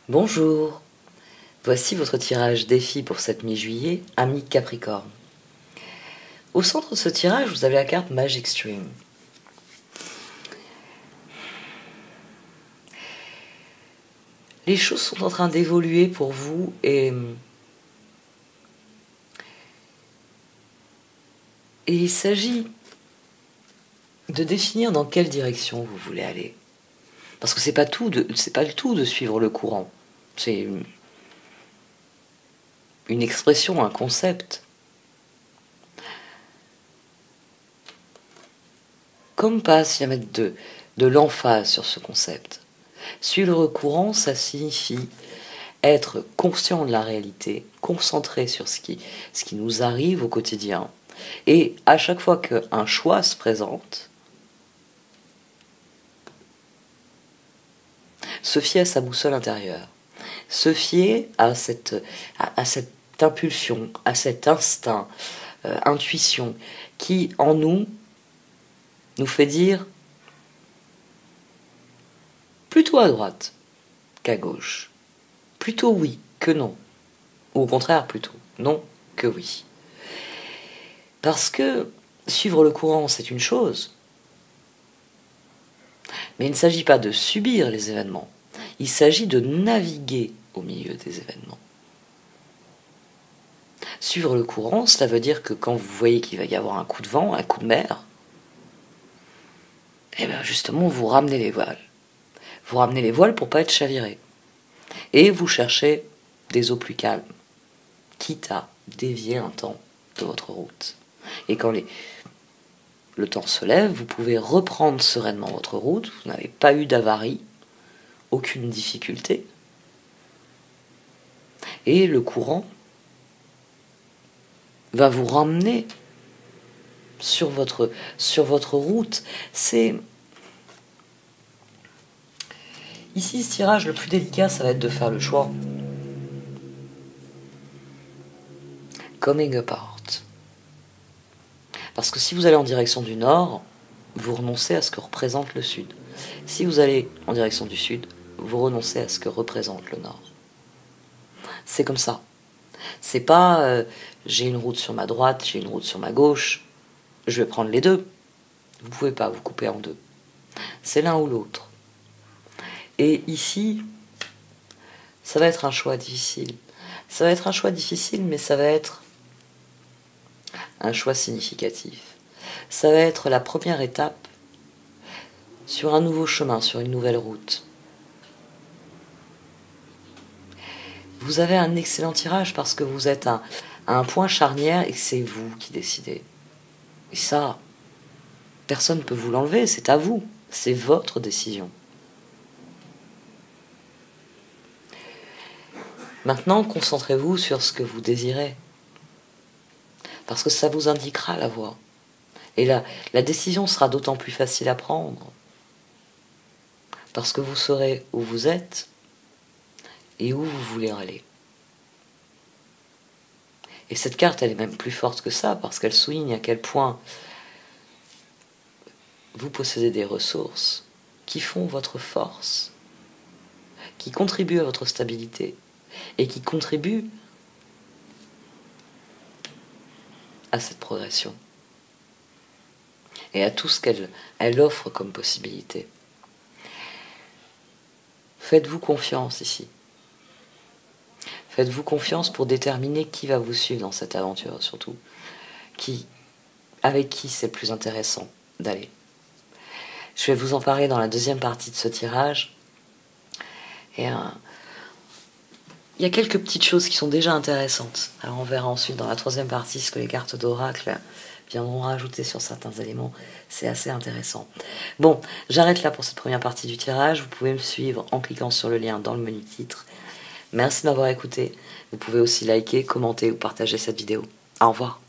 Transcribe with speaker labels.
Speaker 1: Bonjour, voici votre tirage défi pour cette mi-juillet, ami Capricorne. Au centre de ce tirage, vous avez la carte Magic Stream. Les choses sont en train d'évoluer pour vous et il s'agit de définir dans quelle direction vous voulez aller. Parce que c'est pas le tout de suivre le courant. C'est une expression, un concept. Comme pas s'il y a mettre de l'emphase sur ce concept. Suivre le courant, ça signifie être conscient de la réalité, concentré sur ce qui nous arrive au quotidien. Et à chaque fois qu'un choix se présente, se fier à sa boussole intérieure, se fier à cette impulsion, à cet instinct, intuition, qui en nous fait dire plutôt à droite qu'à gauche, plutôt oui que non, ou au contraire plutôt non que oui. Parce que suivre le courant, c'est une chose, mais il ne s'agit pas de subir les événements, il s'agit de naviguer au milieu des événements. Suivre le courant, cela veut dire que quand vous voyez qu'il va y avoir un coup de vent, un coup de mer, et bien justement vous ramenez les voiles. Vous ramenez les voiles pour ne pas être chaviré. Et vous cherchez des eaux plus calmes, quitte à dévier un temps de votre route. Et quand le temps se lève, vous pouvez reprendre sereinement votre route, vous n'avez pas eu d'avarie, aucune difficulté. Et le courant va vous ramener sur votre route. Ici, ce tirage, le plus délicat, ça va être de faire le choix. Coming apart. Parce que si vous allez en direction du nord, vous renoncez à ce que représente le sud. Si vous allez en direction du sud, vous renoncez à ce que représente le nord. C'est comme ça. C'est pas j'ai une route sur ma droite, j'ai une route sur ma gauche, je vais prendre les deux. Vous pouvez pas vous couper en deux. C'est l'un ou l'autre. Et ici, ça va être un choix difficile. Ça va être un choix difficile, mais ça va être un choix significatif. Ça va être la première étape sur un nouveau chemin, sur une nouvelle route. Vous avez un excellent tirage parce que vous êtes à un point charnière et que c'est vous qui décidez. Et ça, personne ne peut vous l'enlever, c'est à vous, c'est votre décision. Maintenant, concentrez-vous sur ce que vous désirez, parce que ça vous indiquera la voie. Et la décision sera d'autant plus facile à prendre, parce que vous saurez où vous êtes et où vous voulez aller. Et cette carte, elle est même plus forte que ça, parce qu'elle souligne à quel point vous possédez des ressources qui font votre force, qui contribuent à votre stabilité, et qui contribuent à cette progression, et à tout ce qu'elle offre comme possibilité. Faites-vous confiance ici. Faites-vous confiance pour déterminer qui va vous suivre dans cette aventure, surtout. Avec qui c'est le plus intéressant d'aller. Je vais vous en parler dans la deuxième partie de ce tirage. Et il y a quelques petites choses qui sont déjà intéressantes. Alors on verra ensuite dans la troisième partie ce que les cartes d'oracle viendront rajouter sur certains éléments. C'est assez intéressant. Bon, j'arrête là pour cette première partie du tirage. Vous pouvez me suivre en cliquant sur le lien dans le menu titre. Merci de m'avoir écouté. Vous pouvez aussi liker, commenter ou partager cette vidéo. Au revoir.